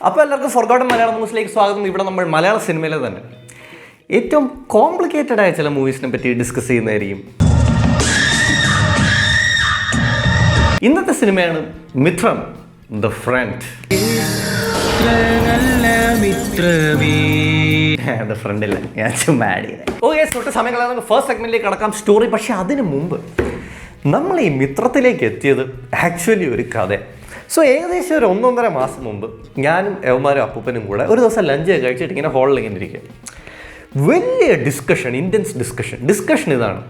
അപ്പോൾ എല്ലാവർക്കും ഫോർഗോട്ടൻ മലയാളം ന്യൂസിലേക്ക് സ്വാഗതം. ഇവിടെ നമ്മൾ മലയാള സിനിമയിലെ തന്നെ ഏറ്റവും കോംപ്ലിക്കേറ്റഡ് ആയ ചില മൂവീസിനെ പറ്റി ഡിസ്കസ് ചെയ്യുന്നതായിരിക്കും. ഇന്നത്തെ സിനിമയാണ് മിത്രം ദ ഫ്രണ്ട്. ഫ്രണ്ടില്ല, ഞാൻ ചുമ്മാ ആഡ് ചെയ്തേ. ഓക്കെ, തൊട്ട് സമയം കളയാൻ ഫസ്റ്റ് സെഗ്മെന്റിലേക്ക് കടക്കാം, സ്റ്റോറി. പക്ഷെ അതിനു മുമ്പ് നമ്മൾ ഈ മിത്രത്തിലേക്ക് എത്തിയത് ആക്ച്വലി ഒരു കഥ. സോ ഏകദേശം ഒരു 1.5 മാസം മുമ്പ് ഞാനും യവന്മാരും അപ്പൂപ്പനും കൂടെ ഒരു ദിവസം ലഞ്ച് കഴിച്ചിട്ട് ഇങ്ങനെ ഹോളിൽ ഇങ്ങനെ ഇരിക്കുക. വലിയ ഡിസ്കഷൻ, ഇൻറ്റൻസ് ഡിസ്കഷൻ ഇതാണ്: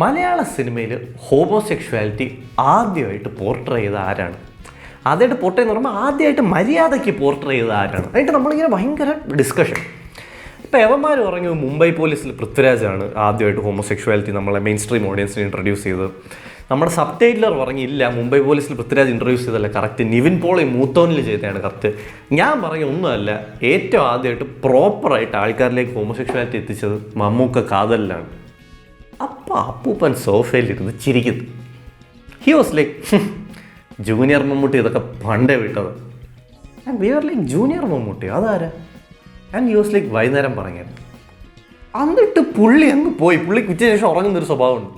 മലയാള സിനിമയിൽ ഹോമോസെക്ഷുവാലിറ്റി ആദ്യമായിട്ട് പോർട്രേ ചെയ്ത ആരാണ്? ആദ്യമായിട്ട് പോർട്രേ എന്ന് പറയുമ്പോൾ ആദ്യമായിട്ട് മര്യാദയ്ക്ക് പോർട്രേ ചെയ്ത ആരാണ്? എന്നിട്ട് നമ്മളിങ്ങനെ ഭയങ്കര ഡിസ്കഷൻ. ഇപ്പോൾ യവന്മാർ പറഞ്ഞു മുംബൈ പോലീസിൽ പൃഥ്വിരാജാണ് ആദ്യമായിട്ട് ഹോമോസെക്ഷുവാലിറ്റി നമ്മളെ മെയിൻ സ്ട്രീം ഓഡിയൻസിന് ഇൻട്രൊഡ്യൂസ് ചെയ്തത്. നമ്മുടെ സബ് ടൈറ്റിലർ പറഞ്ഞില്ല, മുംബൈ പോലീസിൽ പൃഥ്വിരാജ് ഇൻട്രൊഡ്യൂസ് ചെയ്തല്ല കറക്റ്റ്, നിവിൻ പോളി മൂത്തോനിൽ ചെയ്തതാണ് കറക്റ്റ്. ഞാൻ പറഞ്ഞ ഒന്നുമല്ല, ഏറ്റവും ആദ്യമായിട്ട് പ്രോപ്പറായിട്ട് ആൾക്കാരിലേക്ക് ഹോമോസെക്ഷുവാലിറ്റി എത്തിച്ചത് മമ്മൂക്ക കാതലിലാണ്. അപ്പോൾ അപ്പൂപ്പൻ സോഫയിലിരുന്ന് ചിരിക്കുന്നു. He was like, junior Mammootty ഇതൊക്കെ പണ്ടേ വിട്ടത്. And we are like, junior Mammootty അതാരാ? ആൻഡ് ഹി വാസ് ലൈക്ക്, വൈകുന്നേരം പറഞ്ഞത്. എന്നിട്ട് പുള്ളി അങ്ങ് പോയി. പുള്ളിക്ക് ഉച്ച ശേഷം ഉറങ്ങുന്നൊരു സ്വഭാവമുണ്ട്.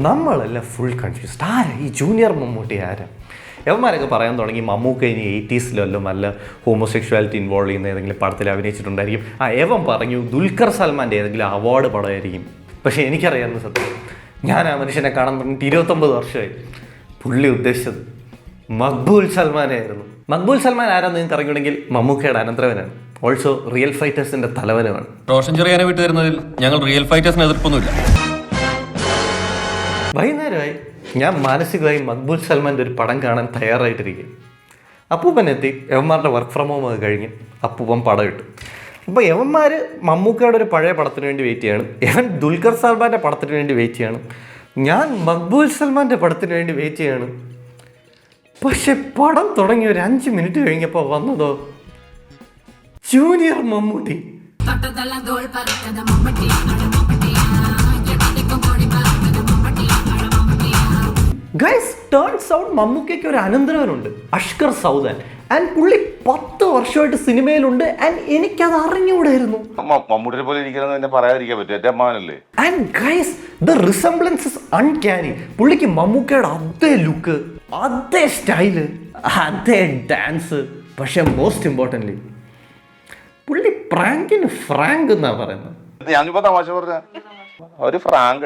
നമ്മളെല്ലാം ഫുൾ കൺഫ്യൂസ്ഡ്. ആരാ ഈ ജൂനിയർ മമ്മൂട്ടി? ആരാ? യവന്മാരൊക്കെ പറയാൻ തുടങ്ങി മമ്മൂക്ക ഇനി 80s നല്ല ഹോമോസെക്ഷുവാലിറ്റി ഇൻവോൾവ് ചെയ്യുന്ന ഏതെങ്കിലും പടത്തിൽ അഭിനയിച്ചിട്ടുണ്ടായിരിക്കും. യവൻ പറഞ്ഞു ദുൽഖർ സൽമാൻ്റെ ഏതെങ്കിലും അവാർഡ് പടമായിരിക്കും. പക്ഷേ എനിക്കറിയാവുന്ന സത്യം, ഞാൻ ആ മനുഷ്യനെ കാണാൻ തുടങ്ങിയിട്ട് 29 വർഷമായി. പുള്ളി ഉദ്ദേശിച്ചത് മക്ബൂൽ സൽമാനായിരുന്നു. മക്ബൂൽ സൽമാൻ ആരാന്ന് നിങ്ങൾക്ക് അറിയണമെങ്കിൽ മമ്മൂക്കയുടെ അനന്തരവനാണ്. ഓൾസോ റിയൽ ഫൈറ്റേഴ്സിൻ്റെ തലവനുമാണ്. റോഷൻ ചെറിയാനെ വിട്ടു തരുന്നതിൽ ഞങ്ങൾ റിയൽ ഫൈറ്റേഴ്സിന് എതിർപ്പൊന്നുമില്ല. വൈകുന്നേരമായി ഞാൻ മാനസികമായി മക്ബൂൽ സൽമാൻ്റെ ഒരു പടം കാണാൻ തയ്യാറായിട്ടിരിക്കും. അപ്പൂപ്പൻ എത്തി. യവന്മാരുടെ വർക്ക് ഫ്രം ഹോം ഒക്കെ കഴിഞ്ഞ് അപ്പൂപ്പൻ പടം ഇട്ടു. അപ്പോൾ യവന്മാർ മമ്മൂക്കയുടെ ഒരു പഴയ പടത്തിന് വേണ്ടി വെയിറ്റ് ചെയ്യണം. യവൻ ദുൽഖർ സൽമാൻ്റെ പടത്തിന് വേണ്ടി വെയിറ്റ് ചെയ്യണം. ഞാൻ മക്ബൂൽ സൽമാൻ്റെ പടത്തിന് വേണ്ടി വെയിറ്റ് ചെയ്യണം. പക്ഷെ പടം തുടങ്ങി ഒരു 5 മിനിറ്റ് കഴിഞ്ഞപ്പോൾ വന്നതോ junior Mammootty. Guys, turns out മമ്മൂക്കയ്ക്ക് ഒരു അനന്തരവനുണ്ട്, അഷ്കർ സൗദാൻ. ആൻഡ് പുള്ളി 10 വർഷമായിട്ട് സിനിമയിലുണ്ട്. ആൻഡ് എനിക്കത് അറിഞ്ഞുകൂടായിരുന്നു. മമ്മൂട്ടിയെ പോലെ ഇരിക്കണമെന്ന് പറയാതിരിക്കാൻ പറ്റും, എന്റെ അമ്മാവനല്ലേ. And guys, the resemblance is uncanny. പുള്ളിക്ക് മമ്മൂക്കയുടെ അതേ ലുക്ക്, അതേ സ്റ്റൈല്, അതേ ഡാൻസ്. പക്ഷെ മോസ്റ്റ് ഇമ്പോർട്ടൻ്റ്ലി പുള്ളി പ്രാങ്കിന് ഫ്രാങ്ക് എന്നാ പറയുന്നത്. ഞാനിപ്പോ തമാശ പറഞ്ഞ ഒരു Frank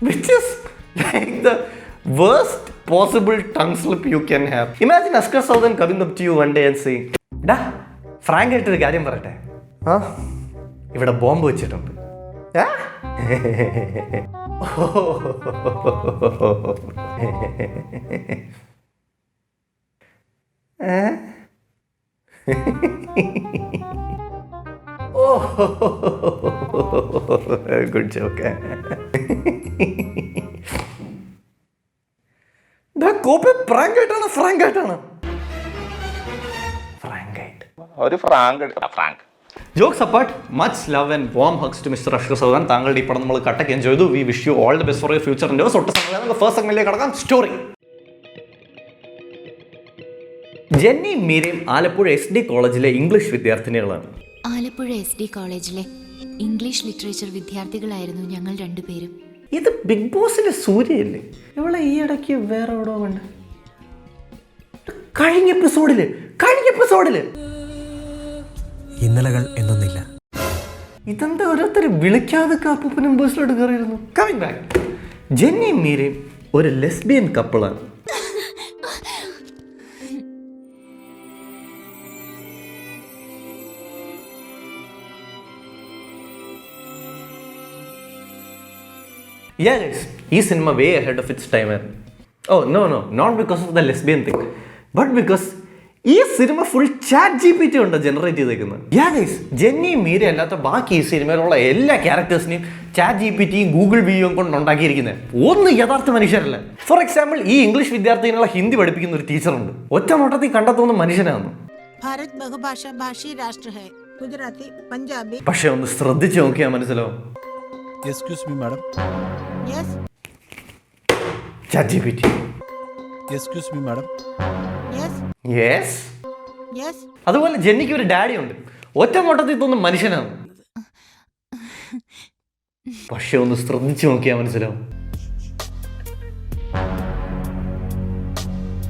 which is like the worst possible tongue slip you can have. Imagine Ashkar Saudan coming up to you one day and saying, "Da, frank ആയിട്ടൊരു കാര്യം പറയട്ടെ, ഇവിടെ ബോംബ് വെച്ചിട്ടുണ്ട്." Good joke. ഫ്രാങ്ക് ആയിട്ടാണ് jokes apart, much love and warm hugs to mister Ashkar Saudan. താങ്കളുടെ ഈ പടം നമ്മൾ കട്ടക്ക് എൻജോയ് ചെയ്തു. We wish you all the best for your future endeavours. First സെഗ്മെന്റിലേക്ക് കടക്കാം, സ്റ്റോറി. ജെന്നി മീരയും ആലപ്പുഴ SD കോളേജിലെ ഇംഗ്ലീഷ് വിദ്യാർത്ഥിനികളാണ്. ആലപ്പുഴ SD കോളേജിലെ ഇംഗ്ലീഷ് ലിറ്ററേച്ചർ വിദ്യാർത്ഥികളായിരുന്നു ഞങ്ങൾ രണ്ടുപേരും. ഇത് ബിഗ് ബോസിലെ സൂര്യയല്ലേ? ഇവളെ ഈ ഇടയ്ക്ക് വേറെ എവിടോ കണ്ട്. കഴിഞ്ഞ എപ്പിസോഡില് ഇന്നലകൾ എന്നൊന്നില്ല. ഇതെന്താ ഓരോരുത്തർ വിളിക്കാതെ അപ്പൂപ്പനും ബസ്സിലോട്ട് കയറിയിരുന്നു. കമ്മിങ് ബാക്ക്, ജെന്നിയും മീരയും ഒരു ലെസ്ബിയൻ കപ്പിളാണ്. Yeah guys, ഈ cinema way ahead of its time ആയിരുന്നു. Oh no, not because of the lesbian thing, but because ഈ സിനിമ ഫുൾ ChatGPT ഉണ്ട് ജനറേറ്റ് ചെയ്തേക്കുന്നത്. ജെന്നിയും മീര അല്ലാത്ത ബാക്കി ഈ സിനിമയിലുള്ള എല്ലാ ക്യാരക്ടേഴ്സിനെയും ChatGPTയും ഗൂഗിൾ വിയും കൊണ്ട് ഉണ്ടാക്കിയിരിക്കുന്നത് ഒന്നും യഥാർത്ഥ മനുഷ്യരല്ല. ഫോർ എക്സാമ്പിൾ, ഈ ഇംഗ്ലീഷ് വിദ്യാർത്ഥിനുള്ള ഹിന്ദി പഠിപ്പിക്കുന്ന ഒരു ടീച്ചറുണ്ട്. ഒറ്റ നോട്ടത്തിൽ കണ്ടെത്തുന്ന മനുഷ്യനാണ്. ഭാരത് ബഹുഭാഷാ ഭാഷീ രാഷ്ട്ര ഹൈ. ഗുജറാത്തി, പഞ്ചാബി. പക്ഷെ ഒന്ന് ശ്രദ്ധിച്ചു നോക്കിയാൽ മനസ്സിലാവും. Excuse me, madam. Yes. ChatGPT. Excuse me, madam. Yes. Yes. Yes. അതുപോലെ ജെന്നിക്ക് ഒരു ഡാഡി ഉണ്ട്. ഒറ്റ നോട്ടത്തിൽ തോന്നുന്ന മനുഷ്യനാണ്. പക്ഷെ ഒന്ന് ശ്രദ്ധിച്ചു നോക്കിയാൽ മനസ്സിലാവും.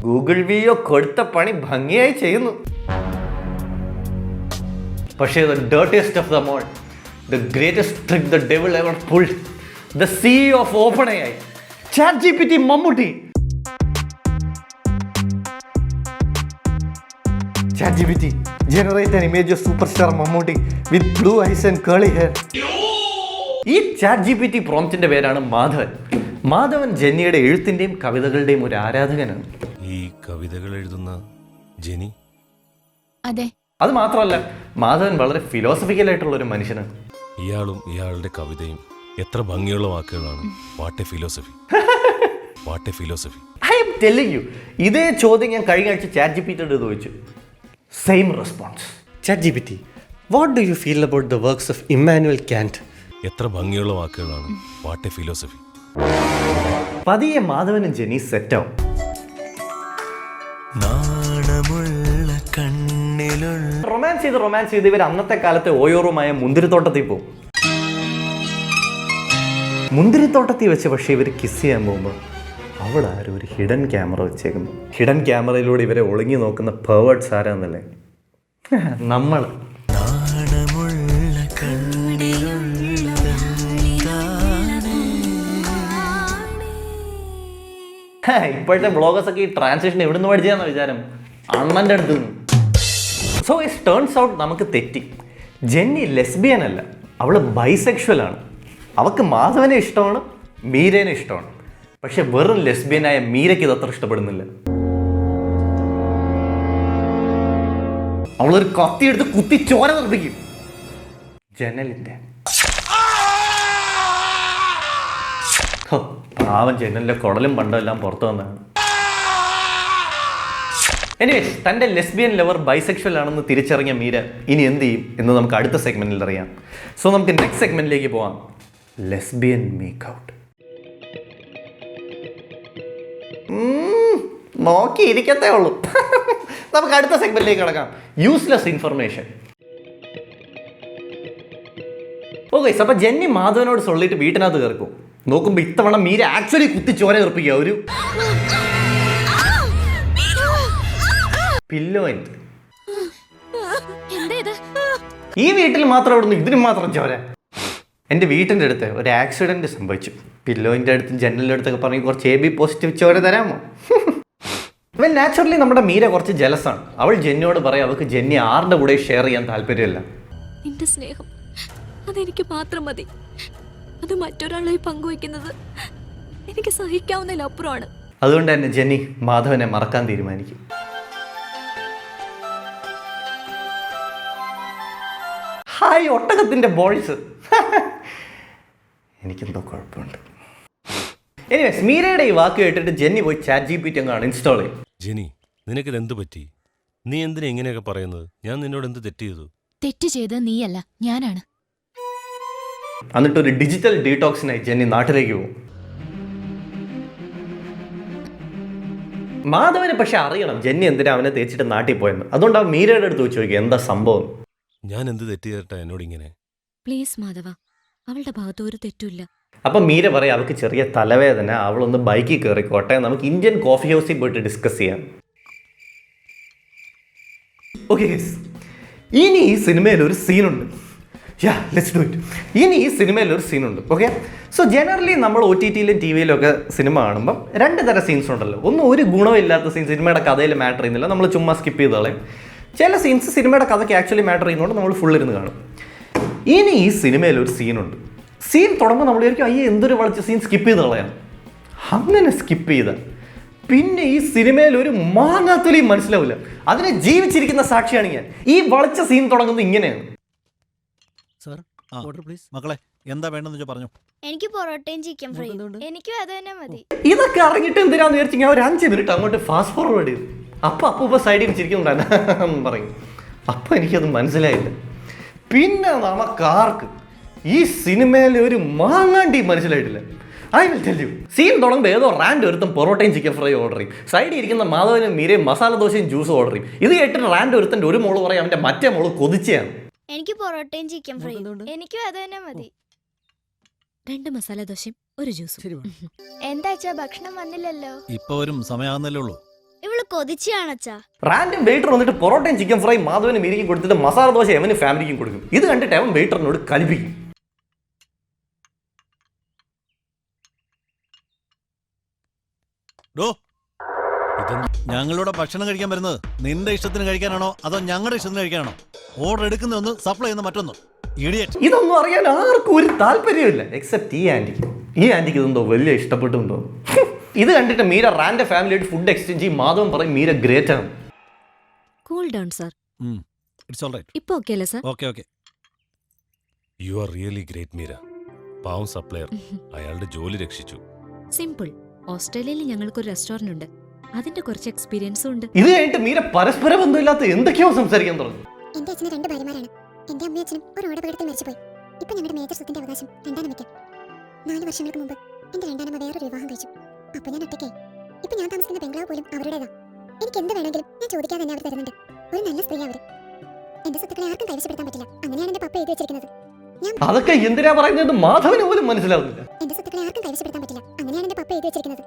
ഗൂഗിൾ വിയോ കൊടുത്ത പണി ഭംഗിയായി ചെയ്യുന്നു. പക്ഷേ the dirtiest of them all, the greatest trick the devil ever pulled, the CEO of OpenAI, ChatGPT Mammootty. ChatGPT generate an image of superstar Mammootty with blue eyes and curly hair. ഈ ChatGPT പ്രോംപ്റ്റിന്റെ പേരാണ് മാധവൻ. മാധവൻ ജെന്നിയുടെ എഴുത്തിന്റെയും കവിതകളുടെയും ഒരു ആരാധകനാണ്. ഈ കവിതകൾ എഴുതുന്ന ജെനി? അതെ. അത് മാത്രമല്ല, മാധവൻ വളരെ ഫിലോസഫിക്കൽ ആയിട്ടുള്ള ഒരു മനുഷ്യനാണ്. ഇയാളും ഇയാളുടെ കവിതയും എത്ര ഭംഗിയുള്ള വാക്കുകളാണ്. What A philosophy, what A philosophy. I M telling you, ഇതേ ചോദ്യം ഞാൻ കഴിഞ്ഞ ആഴ്ച ChatGPTയോട് ചോദിച്ചു. Same response. ChatGPT, what do you feel about the works of Emmanuel Kant? എത്ര ഭംഗിയുള്ള വാക്കുകളാണ്. What A philosophy. പതിയെ മാധവനും ജെനി സെറ്റാവും. റൊമാൻസ് ചെയ്ത് ഇവർ അന്നത്തെ കാലത്തെ ഓയോറുമായ മുന്തിരിത്തോട്ടത്തിൽ പോകും. മുന്തിരിത്തോട്ടത്തിൽ വെച്ച് പക്ഷേ ഇവർ കിസ് ചെയ്യാൻ പോകുമ്പോൾ അവിടെ ആരും ഒരു ഹിഡൻ ക്യാമറ വെച്ചേക്കുന്നു. ഹിഡൻ ക്യാമറയിലൂടെ ഇവരെ ഒളിഞ്ഞു നോക്കുന്ന പെർവേർട്സ് ആരാന്നല്ലേ? നമ്മൾ. ഇപ്പോഴത്തെ ബ്ലോഗേഴ്സ് ഒക്കെ ഈ ട്രാൻസ്ലേഷൻ എവിടെ നിന്ന് പഠിച്ചാന്ന് വിചാരം? അണ്ണൻ്റെ അടുത്ത് നിന്ന്. സോ ഇറ്റ് ടേൺസ് ഔട്ട് നമുക്ക് തെറ്റി. ജെന്നി ലെസ്ബിയൻ അല്ല, അവൾ ബൈസെക്ഷൽ ആണ്. അവൾക്ക് മാധവനെ ഇഷ്ടമാണ്, മീരേനെ ഇഷ്ടമാണ്. പക്ഷെ വെറും ലെസ്ബിയനായ മീരയ്ക്ക് ഇത് അത്ര ഇഷ്ടപ്പെടുന്നില്ല. അവളൊരു കത്തിയെടുത്ത് കുത്തി ചോര നിർമ്മിക്കും ജനലിന്റെ. പാവം ജനലിന്റെ കുടലും പണ്ടും എല്ലാം പുറത്തു വന്നതാണ്. എനിവേസ്, തൻ്റെ ലെസ്ബിയൻ ലവർ ബൈസെക്ഷൽ ആണെന്ന് തിരിച്ചറിഞ്ഞ മീര ഇനി എന്ത് ചെയ്യും എന്ന് നമുക്ക് അടുത്ത സെഗ്മെന്റിൽ അറിയാം. സോ നമുക്ക് നെക്സ്റ്റ് സെഗ്മെന്റിലേക്ക് പോവാം. Lesbian make out. നോക്കിയിരിക്കത്തേ ഉള്ളൂ. നമുക്ക് അടുത്ത സെഗ്മെന്റിലേക്ക് കിടക്കാം. Useless information. ഓക്കെ, അപ്പോൾ ജെന്നി മാധവനോട് സൊല്ലിട്ട് വീട്ടിനകത്ത് കയറിക്കും. നോക്കുമ്പോൾ ഇത്തവണ മീര ആക്ച്വലി കുത്തി ചോര കയറിപ്പിക്കുക. ഒരു പില്ലോയിന്റ്. ഈ വീട്ടിൽ മാത്രം ഇവിടുന്ന് ഇതിന് മാത്രം ചോര. എൻ്റെ വീട്ടിൻ്റെ അടുത്ത് ഒരു ആക്സിഡൻറ്റ് സംഭവിച്ചു. പില്ലോയിൻ്റെ അടുത്തും ജനലിൻ്റെ അടുത്തൊക്കെ പറഞ്ഞ് കുറച്ച് AB പോസിറ്റീവ് ചോര തരാമോ? ഇവൻ നാച്ചുറലി നമ്മുടെ മീര കുറച്ച് ജലസാണ്. അവൾ ജെന്നിയോട് പറയും അവൾക്ക് ജെന്നി ആരുടെ കൂടെ ഷെയർ ചെയ്യാൻ താല്പര്യമില്ല. നിന്റെ സ്നേഹം അതെനിക്ക് മാത്രം മതി. അത് മറ്റൊരാളായി പങ്കുവയ്ക്കുന്നത് എനിക്ക് സഹിക്കാവുന്നതിലപ്പുറമാണ്. അതുകൊണ്ട് തന്നെ ജെന്നി മാധവനെ മറക്കാൻ തീരുമാനിക്കും. ഹായ് ഒട്ടകത്തിൻ്റെ ബോയ്സ്. എനിക്കെന്തോ കുഴപ്പമുണ്ട്. എനിവേസ്, മീരയുടെ ഈ വാക്ക് കേട്ടിട്ട് ജെന്നി പോയി ChatGPT അങ്ങ് ഇൻസ്റ്റാൾ ചെയ്യും. ജെനി, നിനക്കിത് എന്ത് പറ്റി? നീ എന്തിനാ ഇങ്ങനെയൊക്കെ പറയുന്നത്? ഞാൻ നിന്നോട് എന്ത് തെറ്റ് ചെയ്തു? തെറ്റ് ചെയ്ത് നീയല്ല, ഞാനാണ്. എന്നിട്ട് ഒരു ഡിജിറ്റൽ ഡീടോക്സിനായി ജെന്നി നാട്ടിലേക്ക് പോകും. മാധവന് പക്ഷെ അറിയണം ജെന്നി എന്തിനാ അവനെ തേച്ചിട്ട് നാട്ടിൽ പോയെന്ന്. അതുകൊണ്ട് അവൻ മീരയുടെ അടുത്ത് വെച്ച് ചോദിക്കുക എന്താ സംഭവം. ഞാൻ എന്ത് തെറ്റ് ചെയ്തിട്ടാ എന്നോട് ഇങ്ങനെ? പ്ലീസ് മാധവ, അവളുടെ ഭാഗത്ത് ഒരു തെറ്റുമില്ല. അപ്പം മീര പറയും അവൾക്ക് ചെറിയ തലവേദന, അവളൊന്ന് ബൈക്കിൽ കയറിക്കോട്ടെ, നമുക്ക് ഇന്ത്യൻ കോഫി ഹൗസിൽ പോയിട്ട് ഡിസ്കസ് ചെയ്യാം. ഓക്കെ, ഇനി ഈ സിനിമയിൽ ഒരു സീനുണ്ട്. ഇനി ഈ സിനിമയിൽ ഒരു സീനുണ്ട്. ഓക്കെ, സോ ജനറലി നമ്മൾ OTTയിലും TV-യിലും ഒക്കെ സിനിമ കാണുമ്പം രണ്ട് തരം സീൻസ് ഉണ്ടല്ലോ. ഒന്ന് ഒരു ഗുണമില്ലാത്ത സീൻ, സിനിമയുടെ കഥയിൽ മാറ്റർ ചെയ്യുന്നില്ല, നമ്മൾ ചുമ്മാ സ്കിപ്പ് ചെയ്ത് കളയും. ചില സീൻസ് സിനിമയുടെ കഥയ്ക്ക് ആക്ച്വലി മാറ്റർ ചെയ്യുന്നതുകൊണ്ട് നമ്മൾ ഫുൾ ഇരുന്ന് കാണും. ഇനി ഈ സിനിമയിൽ ഒരു സീനുണ്ട്. സീൻ തുടങ്ങുമ്പോൾ നമ്മൾ വിചാരിക്കും അയ്യേ എന്തൊരു വളച്ച സീൻ, സ്കിപ്പ് ചെയ്ത് കളയാം. അങ്ങനെ സ്കിപ്പ് ചെയ്ത പിന്നെ ഈ സിനിമയിൽ ഒരു മാങ്ങാത്തൊലിയും മനസ്സിലാവില്ല. അതിനെ ജീവിച്ചിരിക്കുന്ന സാക്ഷിയാണ് ഞാൻ. ഈ വളച്ച സീൻ തുടങ്ങുന്നത് ഇങ്ങനെയാണ്. Sir order please. മക്കളെ എന്താ വേണ്ടെന്ന് വെച്ചാൽ പറഞ്ഞു. എനിക്ക് പൊറോട്ടയും ചിക്കൻ ഫ്രൈയും. എനിക്കും അത് തന്നെ മതി. ഇതൊക്കെ അറിഞ്ഞിട്ട് എന്തിനാന്ന് വിചാരിച്ചു ഞാൻ ഒരു 5 മിനിറ്റ് അങ്ങോട്ട് ഫാസ്റ്റ് ഫോർവേഡ് ചെയ്തു. അപ്പൊ സൈഡിൽ ചിരിക്കുന്നുണ്ടായിരുന്നു പറയും. അപ്പൊ എനിക്കത് മനസ്സിലായില്ല. പിന്നെ നമുക്കാർക്ക് ഈ സിനിമയിലെ ഒരു മാങ്ങാണ്ടി മനസ്സിലായിട്ടില്ല. I will tell you. Scene തുടങ്ങുമ്പോൾ ഏതോ റാൻഡ് ഒരുത്തം പൊറോട്ടയും ചിക്കൻ ഫ്രൈ ഓർഡർ ചെയ്യും. സൈഡിൽ ഇരിക്കുന്ന മാധവനും മീരയും മസാല ദോശയും ജ്യൂസും ഓർഡർ ചെയ്യും. ഇത് കേട്ടിട്ട് റാൻഡ് ഒരുത്തൻ്റെ ഒരു മോള് പറയും അവൻ്റെ മറ്റേ മോള് കൊതിച്ചയാണ്. എനിക്ക് പൊറോട്ടയും ചിക്കൻ ഫ്രൈയും. എനിക്കും അത് തന്നെ മതി. 2 മസാല ദോശയും 1 ജ്യൂസും. എന്താച്ചാ ഭക്ഷണം വന്നില്ലല്ലോ? ഇപ്പൊ വരും, സമയാകുന്നല്ലേ ഉള്ളൂ. ഇവള് കൊതിച്ചാണച്ചാ. റാൻഡം വെയിറ്റർ വന്നിട്ട് പൊറോട്ടയും ചിക്കൻ ഫ്രൈ മാധവനും മീരയ്ക്കും കൊടുത്തിട്ട് മസാല ദോശ അവന് ഫാമിലിക്കും കൊടുക്കും. ഇത് കണ്ടിട്ട് അവൻ വെയിറ്ററിനോട് കലിപ്പിക്കും. ഡോ, ഞങ്ങളുടെ ഭക്ഷണം കഴിക്കാൻ വരുന്നത് നിന്റെ ഇഷ്ടത്തിന് കഴിക്കാനാണോ അതോ ഞങ്ങളുടെ ഇഷ്ടത്തിന് കഴിക്കാനാണോ? ഓർഡർ എടുക്കുന്ന ഒന്ന്, സപ്ലൈ ചെയ്യുന്ന മറ്റൊന്ന്. ഇഡിയറ്റ്. ഇതൊന്നും അറിയാൻ ആർക്കും ഒരു താല്പര്യമില്ല എക്സെപ്റ്റ് ഈ ആന്റിക്ക്. ഈ ആന്റിക്ക് ഇതെന്തോ വലിയ ഇഷ്ടപ്പെട്ടുണ്ടോ. ഇത് കണ്ടിട്ട് മീര റാൻഡ് ഫാമിലിയായിട്ട് ഫുഡ് എക്സ്ചേഞ്ച് ചെയ്യും. മാധവൻ പറയും മീര ഗ്രേറ്റ് ആണ്. Cool down sir. It's all right. ഇപ്പൊ ഓക്കെ അല്ലേ sir? Okay. You are really great Meera. പാവം സപ്ലയർ അയാളുടെ ജോലി രക്ഷിച്ചു. സിമ്പിൾ. ഓസ്ട്രേലിയയിൽ ഞങ്ങൾക്കൊരു റെസ്റ്റോറന്റ് ഉണ്ട്. അതിന്റെ കുറച്ച് എക്സ്പീരിയൻസും ഉണ്ട്. ഇത് കഴിഞ്ഞിട്ട് മീര പരസ്പര ബന്ധമില്ലാത്ത എന്തൊക്കെയോ സംസാരിക്കാൻ തുടങ്ങി. എന്റെ അച്ഛന് 2 ഭാര്യമാരാണ്. എന്റെ അമ്മയും അച്ഛനും ഒരു ഓടപകടത്തിൽ മരിച്ചുപോയി. ഇപ്പൊ ഞങ്ങളുടെ മേജർ സ്വത്തിന്റെ അവകാശം രണ്ടാനമ്മയ്ക്ക്. 4 വർഷങ്ങൾക്ക് മുമ്പ് എന്റെ രണ്ടാനമ്മ വേറൊരു വിവാഹം കഴിച്ചു. അപ്പൊ ഞാൻ ഒറ്റയ്ക്കായി. ഇപ്പൊ ഞാൻ താമസിക്കുന്ന ബംഗ്ലാവ് പോലും അവരുടേതാ. എനിക്ക് എന്ത് വേണമെങ്കിലും ഞാൻ ചോദിക്കാതെ തന്നെ അവർ തരുന്നുണ്ട്. ഒരു നല്ല സ്ത്രീ അവര്. എന്റെ സ്വത്തുക്കളെ ആർക്കും കൈവശപ്പെടുത്താൻ പറ്റില്ല. അങ്ങനെയാണ് എന്റെ പപ്പ എഴുതി വെച്ചിരിക്കുന്നത്. അതൊക്കെ എന്തിനാ പറയുന്നത് മാധവന് പോലും മനസ്സിലാവുന്നില്ല. എന്റെ സ്വത്തുക്കളെ ആർക്കും കൈവശപ്പെടുത്താൻ പറ്റില്ല. അങ്ങനെയാണ് എന്റെ പപ്പ എഴുതി വെച്ചിരിക്കുന്നത്.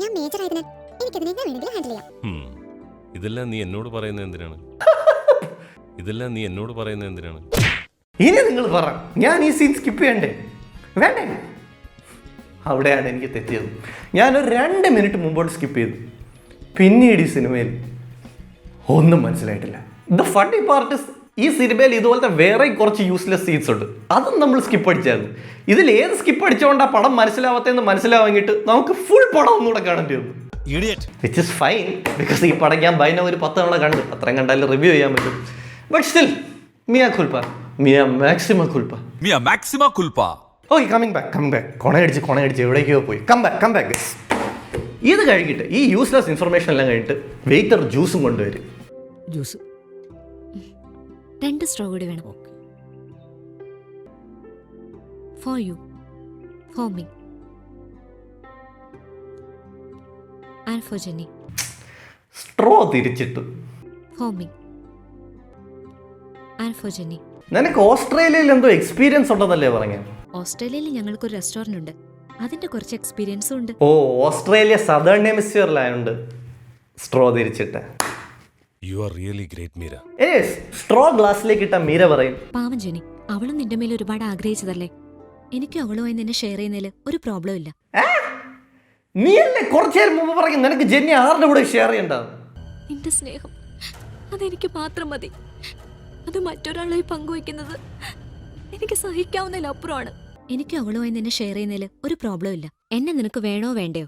ഞാൻ മേജർ ആയതിനാൽ എനിക്കതിനെ എങ്ങനെ വേണമെങ്കിലും ഹാൻഡിൽ ചെയ്യാം. ഇതെല്ലാം നീ എന്നോട് പറയുന്നത് എന്തിനാണ്? ഇനി നിങ്ങൾ പറ, ഞാൻ ഈ സീൻ സ്കിപ്പ് ചെയ്യണ്ടേ വേണ്ടേ? അവിടെയാണ് എനിക്ക് തെറ്റിയത്. ഞാനൊരു 2 മിനിറ്റ് മുമ്പോട്ട് സ്കിപ്പ് ചെയ്തു. പിന്നീട് ഈ സിനിമയിൽ ഒന്നും മനസ്സിലായിട്ടില്ല. ദ ഫണ്ണി പാർട്ട് ഈ സിനിമയിൽ ഇതുപോലത്തെ വേറെ കുറച്ച് യൂസ്ലെസ് സീൻസ് ഉണ്ട്. അതും നമ്മൾ സ്കിപ്പ് അടിച്ചായിരുന്നു. ഇതിൽ ഏത് സ്കിപ്പ് അടിച്ചുകൊണ്ടാണ് പടം മനസ്സിലാവാത്തതെന്ന് മനസ്സിലാവാങ്ങിയിട്ട് നമുക്ക് ഫുൾ പടം ഒന്നുകൂടെ കാണേണ്ടി വന്നു. വിച്ച് ഇസ് ഫൈൻ, ബിക്കോസ് ഈ പടം ഞാൻ ബൈന ഒരു 10 തവണ കണ്ടു. അത്രയും കണ്ടാലും റിവ്യൂ ചെയ്യാൻ പറ്റും. But still mea culpa, mea maxima culpa. Okay, coming back. കൊണയടിച്ച് എവിടേക്കോ പോയി. Come back. ഇത് കഴിഞ്ഞിട്ട് ഈ യൂസ്ലെസ് ഇൻഫർമേഷൻ എല്ലാം കഴിഞ്ഞിട്ട് വെയിറ്റർ ജ്യൂസും കൊണ്ടുവരും. ജ്യൂസ് 2 സ്ട്രോ കൂടി വേണം. For you, for me and for Jenny. Straw തിരിച്ചിട്ട് for me and for Jenny. നിനക്ക് ഓസ്ട്രേലിയയിൽ എന്തോ എക്സ്പീരിയൻസ് ഉണ്ടെന്നല്ലേ പറഞ്ഞ? ഓസ്ട്രേലിയയിൽ ഞങ്ങൾക്കൊരു റെസ്റ്റോറന്റ് ഉണ്ട്. അതിന്റെ കുറച്ച് എക്സ്പീരിയൻസും ഉണ്ട്. ഓ, ഓസ്ട്രേലിയ സദേൺ ഹെമിസ്ഫിയറിലായോണ്ട് സ്ട്രോ തിരിച്ചിട്ട്. U are really great Meera. Straw ഗ്ലാസ്സിലേക്ക് ഇട്ട മീര പറയും, പാവം ജെന്നി, അവളും നിന്റെ മേൽ ഒരുപാട് ആഗ്രഹിച്ചതല്ലേ. എനിക്കും അവളുമായി നിന്നെ ഷെയർ ചെയ്യുന്നതിൽ ഒരു പ്രോബ്ലം ഇല്ല. നീ അല്ലേ കുറച്ചു നേരം മുമ്പ് പറയും നിനക്ക് ജെന്നി ആരുടെ കൂടെ ഷെയർ ചെയ്യണ്ടാവും. നിന്റെ സ്നേഹം അതെനിക്ക് മാത്രം മതി. അത് മറ്റൊരാളായി പങ്കുവയ്ക്കുന്നത് എനിക്ക് സഹിക്കാവുന്നതിലപ്പുറമാണ്. എനിക്കും അവളുമായി നിന്നെ ഷെയർ ചെയ്യുന്നതിൽ ഒരു പ്രോബ്ലം ഇല്ല. എന്നെ നിനക്ക് വേണോ വേണ്ടയോ?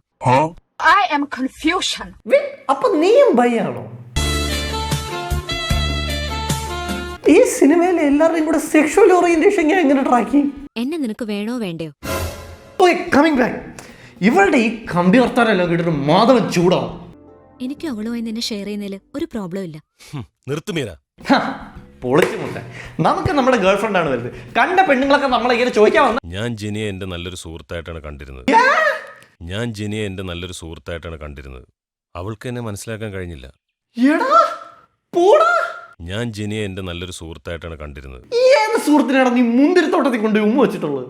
അപ്പൊ നീയും ബൈയാണോ? ഈ സിനിമയിലെ എല്ലാവരുടെയും കൂടെ സെക്ഷുവൽ ഓറിയന്റേഷൻ ഞാൻ എങ്ങനെ ട്രാക്ക് ചെയ്യും? എന്നെ നിനക്ക് വേണോ വേണ്ടയോ? Coming back. ഇവളുടെ ഈ കമ്പി വർത്താനെല്ലാം കേട്ടിട്ട് മാധവൻ ചൂടാവും. എനിക്കും അവളുമായി നിന്നെ ഷെയർ ചെയ്യുന്നതിൽ ഒരു പ്രോബ്ലം ഇല്ല. നിർത്തുമീര. പൊളിച്ചു മുട്ട. നമുക്ക് നമ്മുടെ ഗേൾ ഫ്രണ്ട് ആണ് വരുന്നത്. കണ്ട പെണ്ണുങ്ങളൊക്കെ നമ്മളെ ഇങ്ങനെ ചോദിക്കാൻ വന്ന ഞാൻ ജിനിയെ എന്റെ നല്ലൊരു സുഹൃത്തായിട്ടാണ് കണ്ടിരുന്നത്. അവൾക്ക് എന്നെ മനസ്സിലാക്കാൻ കഴിഞ്ഞില്ല. ഞാൻ ജിനിയെ എന്റെ നല്ലൊരു സുഹൃത്തായിട്ടാണ് കണ്ടിരുന്നത്. ഏത് സുഹൃത്തിനാണ് നീ മുന്തിരിത്തോട്ടത്തിൽ കൊണ്ട് ഉമ്മ വെച്ചിട്ടുള്ളത്?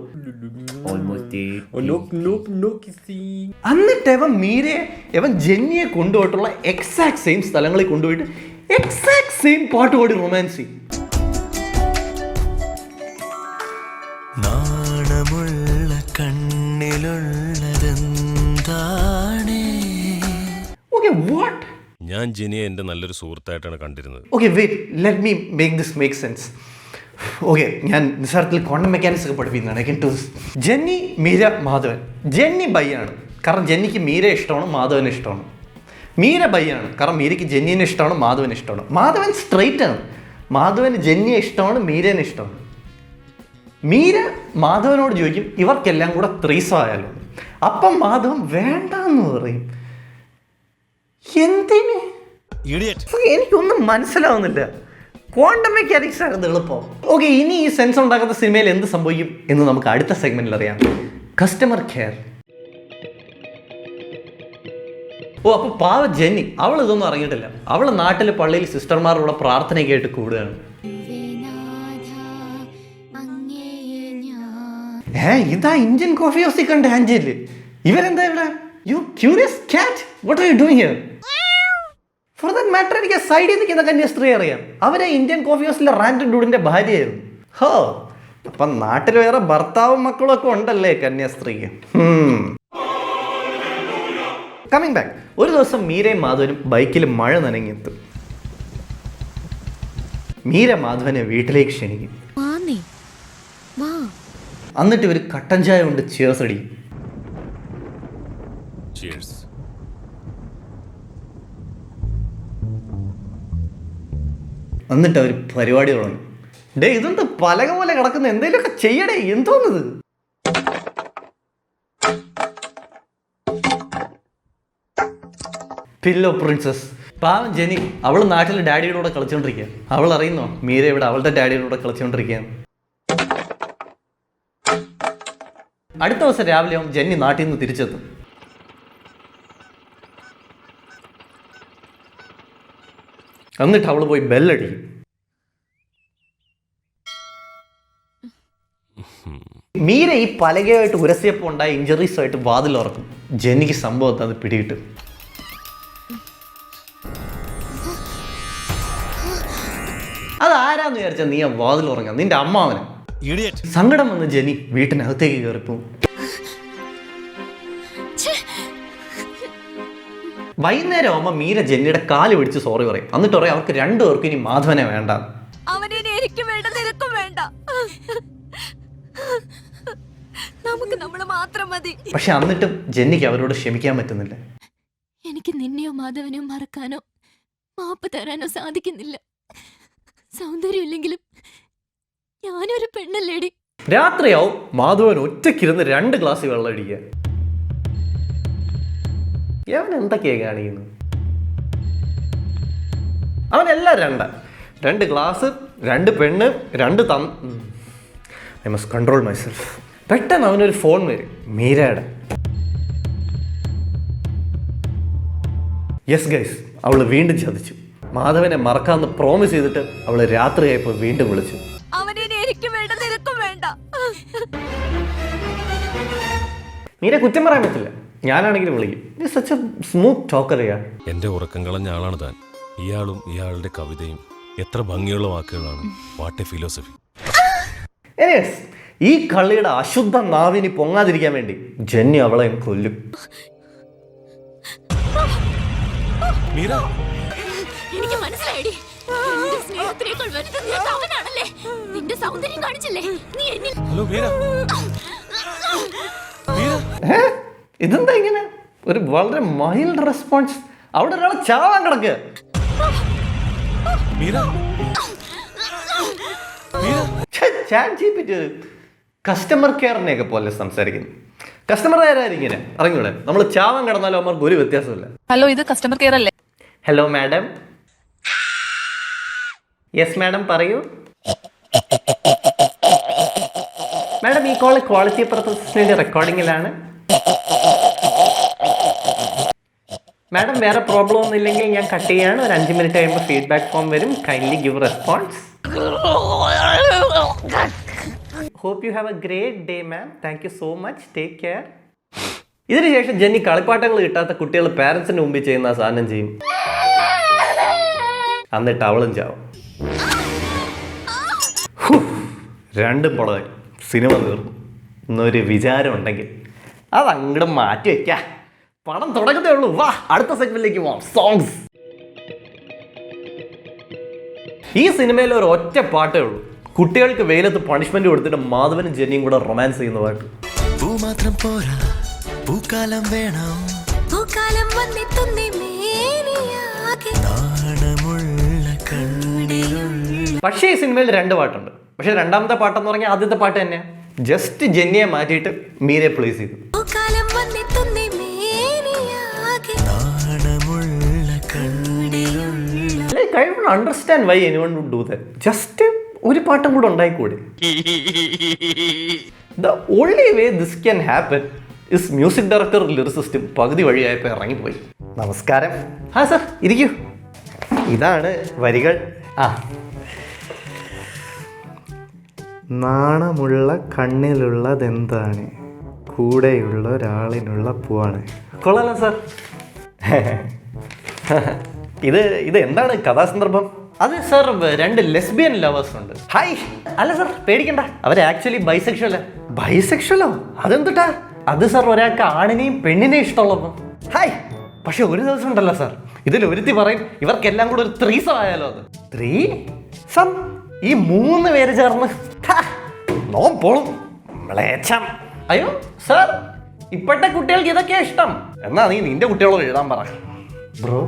എന്നിട്ട് എവൻ ജെന്നിയെ കൊണ്ടുപോയിട്ടുള്ള എക്സാക്ട് സെയിം സ്ഥലങ്ങളിൽ കൊണ്ടുപോയിട്ട് എക്സാക്ട് സെയിം പാട്ട് പാടി റൊമാൻസ് ചെയ്യും. നാണമുള്ള കണ്ണിലുള്ളതെന്താണ്? Okay, what? ഞാൻ ജിനിയെ എന്റെ നല്ലൊരു സുഹൃത്തായിട്ടാണ് കണ്ടിരുന്നത്. Okay, wait, let me make this make sense. Okay, ഞാൻ നിസ്സാരത്തിൽ ക്വാണ്ടം മെക്കാനിക്സ് ഒക്കെ പഠിപ്പിക്കുന്നതാണ്. Jenny, Meera, Madhavan. Jenny bye ആണ്, കാരണം ജെന്നിക്ക് മീര ഇഷ്ടമാണ്, മാധവന് ഇഷ്ടമാണ്. മീര ബൈയാണ്, കാരണം മീരയ്ക്ക് ജെന്നിനെ ഇഷ്ടമാണ്, മാധവന് ഇഷ്ടമാണ്. മാധവൻ സ്ട്രെയിറ്റ് ആണ്, മാധവന് ജെന്നിയെ ഇഷ്ടമാണ്, മീരനെ ഇഷ്ടമാണ്. മീര മാധവനോട് ചോദിക്കും ഇവർക്കെല്ലാം കൂടെ ത്രീസമായാലോ. അപ്പം മാധവൻ വേണ്ടെന്ന് പറയും. എന്തിന്? എനിക്കൊന്നും മനസ്സിലാവുന്നില്ല. ക്വാണ്ടം മെക്കാനിക്സ് ആണ് എളുപ്പം. ഓക്കെ, ഇനി ഈ സെൻസ് ഉണ്ടാക്കുന്ന സിനിമയിൽ എന്ത് സംഭവിക്കും എന്ന് നമുക്ക് അടുത്ത സെഗ്മെന്റിൽ അറിയാം. Customer care. ഓ, അപ്പോൾ പാവ ജെന്നി, അവൾ ഇതൊന്നും അറിഞ്ഞിട്ടില്ല. അവൾ നാട്ടിലെ പള്ളിയിൽ സിസ്റ്റർമാരുടെ പ്രാർത്ഥനയൊക്കെ ആയിട്ട് കൂടുകയാണ്. ഇതാ ഇന്ത്യൻ കോഫി ഹൗസിൽ കണ്ട ആഞ്ചല്. ഇവരെന്താ ഇവിടെ? യു ക്യൂരിയസ് കാറ്റ്, what are you doing here? For that matter എനിക്ക് സൈഡിൽ നിൽക്കുന്ന കന്യാസ്ത്രീ അറിയാം. അവരെ ഇന്ത്യൻ കോഫി ഹൗസിലെ റാൻഡൻ ഡൂഡിന്റെ ഭാര്യയായിരുന്നു. ഹോ, അപ്പം നാട്ടിൽ വേറെ ഭർത്താവും മക്കളും ഒക്കെ ഉണ്ടല്ലേ കന്യാസ്ത്രീക്ക്. കമ്മിങ് ബാക്ക്, ഒരു ദിവസം മീരയും മാധവനും ബൈക്കിൽ മഴ നനങ്ങിയെത്തും. മീര മാധവനെ വീട്ടിലേക്ക് ക്ഷണിക്കും. എന്നിട്ട് ഇവർ കട്ടൻ ചായ കൊണ്ട് ചേർസ് അടിക്കും. എന്നിട്ട് അവർ പരിപാടി തുടങ്ങും. ഡേ, ഇതെന്ത് പലക പോലെ കിടക്കുന്ന, എന്തെങ്കിലുമൊക്കെ ചെയ്യടേ, എന്തോന്നത്? Pillow princess. പാവം ജെനി, അവൾ നാട്ടിൽ ഡാഡിയുടെ കൂടെ കളിച്ചുകൊണ്ടിരിക്കുക. അവൾ അറിയുന്നോ മീര ഇവിടെ അവളുടെ ഡാഡിയുടെ കൂടെ കളിച്ചുകൊണ്ടിരിക്കുക. അടുത്ത ദിവസം രാവിലെ ആവും ജെന്നി നാട്ടിൽ നിന്ന് തിരിച്ചെത്തും. എന്നിട്ട് അവൾ പോയി ബെല്ലടിക്കും. മീര ഈ പലകയായിട്ട് ഉരസിയപ്പോൾ ഉണ്ടായ ഇഞ്ചറീസുമായിട്ട് വാതിൽ ഉറക്കും. ജെന്നിക്ക് സംഭവം അത് പിടികിട്ടും. അതാരാന്ന് വിചാരിച്ചാ നീ ആ വാതിൽ ഉറങ്ങാം? നിന്റെ അമ്മാവന്. സങ്കടം വന്ന് ജെന്നി വീട്ടിനകത്തേക്ക് കയറിപ്പോവും. വൈകുന്നേരം ആവുമ്പോ മീര ജെന്നിയുടെ കാല് പിടിച്ച് സോറി പറയും. എന്നിട്ട് പറയും അവർക്ക് രണ്ടുപേർക്കും ഇനി മാധവനെ വേണ്ട. പക്ഷെ എന്നിട്ടും ജെന്നിക്ക് അവരോട് ക്ഷമിക്കാൻ പറ്റുന്നില്ല. എനിക്ക് നിന്നെയോ മാധവനെയോ മറക്കാനോ മാപ്പ് തരാനോ സാധിക്കുന്നില്ല. സൗന്ദര്യമില്ലെങ്കിലും ഞാനൊരു പെണ്ണല്ലേടി. രാത്രിയാവും മാധവൻ ഒറ്റയ്ക്കിരുന്ന് 2 ഗ്ലാസ് വെള്ളം അടിക്കുക. അവൻ എന്തൊക്കെയാ കാണിക്കുന്നു? അവനെല്ലാം 2 ഗ്ലാസ്, 2 പെണ്ണ്, 2 ഐ മസ്റ്റ് കൺട്രോൾ മൈസെൽഫ്. പെട്ടെന്ന് അവനൊരു ഫോൺ വരും, മീരയുടെ. യെസ് ഗൈസ്, അവൾ വീണ്ടും ചതിച്ചു. മാധവനെ മറക്കാമെന്ന് പ്രോമിസ് ചെയ്തിട്ട് അവൾ രാത്രിയായപ്പോൾ വീണ്ടും വിളിച്ചു. മീര കുറ്റം പറയാൻ പറ്റില്ല, ഞാനാണെങ്കിലും വിളിക്കും. Such A smooth talker. എന്റെ ഉറക്കം കളഞ്ഞ ആളാണ് താൻ. ഇയാളും ഇയാളുടെ കവിതയും എത്ര ഭംഗിയുള്ള വാക്കുകളാണ്. What A philosophy. ഈ കള്ളിയുടെ അശുദ്ധ നാവിനി പൊങ്ങാതിരിക്കാൻ വേണ്ടി ജെന്നി അവളെ കൊല്ലും. എനിക്ക് മനസ്സിലായി, സ്നേഹത്തിനേക്കാൾ വലുത് നിനക്ക് അവനാണല്ലേ. നിന്റെ സൗന്ദര്യം കാണിച്ചില്ലേ നീ എന്നിൽ. ഇതെന്താ ഇങ്ങനെ ഒരു വളരെ മൈൽഡ് റെസ്പോൺസ്? അവിടെ ഒരാളെ ചാവാൻ കിടക്കുക. കസ്റ്റമർ കെയറിനെയൊക്കെ പോലെ സംസാരിക്കുന്നു. കസ്റ്റമർ കെയർ ഇങ്ങനെ അറിഞ്ഞൂടെ? നമ്മൾ ചാവാൻ കിടന്നാലും അവർക്ക് ഒരു വ്യത്യാസമില്ല. ഹലോ, ഇത് കസ്റ്റമർ കെയർ അല്ലേ? Hello madam. യെസ് മാഡം, പറയൂ. മാഡം, ഈ കോൾ ക്വാളിറ്റി പർപ്പസിന് റെക്കോർഡിങ്ങിലാണ്. മാഡം, വേറെ പ്രോബ്ലം ഒന്നും ഇല്ലെങ്കിൽ ഞാൻ കട്ട് ചെയ്യാണ്. ഒരു 5 മിനിറ്റ് കഴിയുമ്പോൾ ഫീഡ്ബാക്ക് ഫോം വരും. Kindly give response. Hope you have a great day ma'am. Thank you so much. Take care. ഇതിനുശേഷം ജെന്നി കളിപ്പാട്ടങ്ങൾ കിട്ടാത്ത കുട്ടികൾ പാരൻസിന്റെ മുമ്പിൽ ചെയ്യുന്ന സാധനം ചെയ്യും. എന്നിട്ട് അവളും ചാവും. 2 മുളക് സിനിമ തീർന്നു എന്നൊരു വിചാരം ഉണ്ടെങ്കിൽ അത് അങ്ങോട്ട് മാറ്റി വയ്ക്കാം. പടം തുടങ്ങത്തേ ഉള്ളൂ. വാ, അടുത്ത സെഗ്മെന്റിലേക്ക് പോവാം. സോങ്സ്. ഈ സിനിമയിൽ ഒരു ഒറ്റ പാട്ടേ ഉള്ളൂ. കുട്ടികൾക്ക് വെയിലത്ത് പണിഷ്മെന്റ് കൊടുത്തിട്ട് മാധവനും ജെന്നിയും കൂടെ റൊമാൻസ് ചെയ്യുന്ന പാട്ട്. പൂ മാത്രം പോരാ, പൂക്കാലം വേണം. പൂക്കാലം വന്നെത്തുന്നേ പക്ഷേ ഈ സിനിമയിൽ 2 പാട്ടുണ്ട്. പക്ഷേ രണ്ടാമത്തെ പാട്ടെന്ന് പറഞ്ഞാൽ ആദ്യത്തെ പാട്ട് തന്നെ ജസ്റ്റ് ജെന്നിയെ മാറ്റിയിട്ട് മീരെ പ്ലേസ് ചെയ്തു. Understand why anyone would do that. Just ഒരു പാട്ടും കൂടെ ഉണ്ടായിക്കൂടെ? The only way this can happen is music director ലിറിസിസ്റ്റും പകുതി വഴിയായപ്പോൾ ഇറങ്ങിപ്പോയി. നമസ്കാരം. ആ സർ ഇരിക്കൂ. ഇതാണ് വരികൾ. നാണമുള്ള കണ്ണിലുള്ളതെന്താണ്, കൂടെയുള്ള ഒരാളിനുള്ള പൂവാണ്. കൊള്ളാലോ സാർ. ഇത് എന്താണ് കഥാസന്ദർഭം? അത് സാർ 2 ലെസ്ബിയൻ ലവേഴ്സ് ഉണ്ട്. ഹായ്. അല്ല സാർ പേടിക്കണ്ട, അവർ ആക്ച്വലി ബൈസെക്ഷല. ബൈസെക്ഷലോ? അതെന്തുട്ടാ? അത് സാർ ഒരാൾക്ക് ആണിനെയും പെണ്ണിനെയും ഇഷ്ടമുള്ളപ്പോൾ. ഹായ്. പക്ഷെ ഒരു ദിവസം ഉണ്ടല്ലോ സാർ, ഇതിൽ ഒരുത്തി പറയും ഇവർക്കെല്ലാം കൂടെ ഒരു ത്രീസം ആയാലോ. അത് 3 ഈ 3 പേര് ചേർന്ന് നോമ്പോളും. അയ്യോ സാർ, ഇപ്പോഴത്തെ കുട്ടികൾക്ക് ഇതൊക്കെയാ ഇഷ്ടം. എന്നാ നീ നിന്റെ കുട്ടികളോട് എഴുതാൻ പറ ബ്രോ.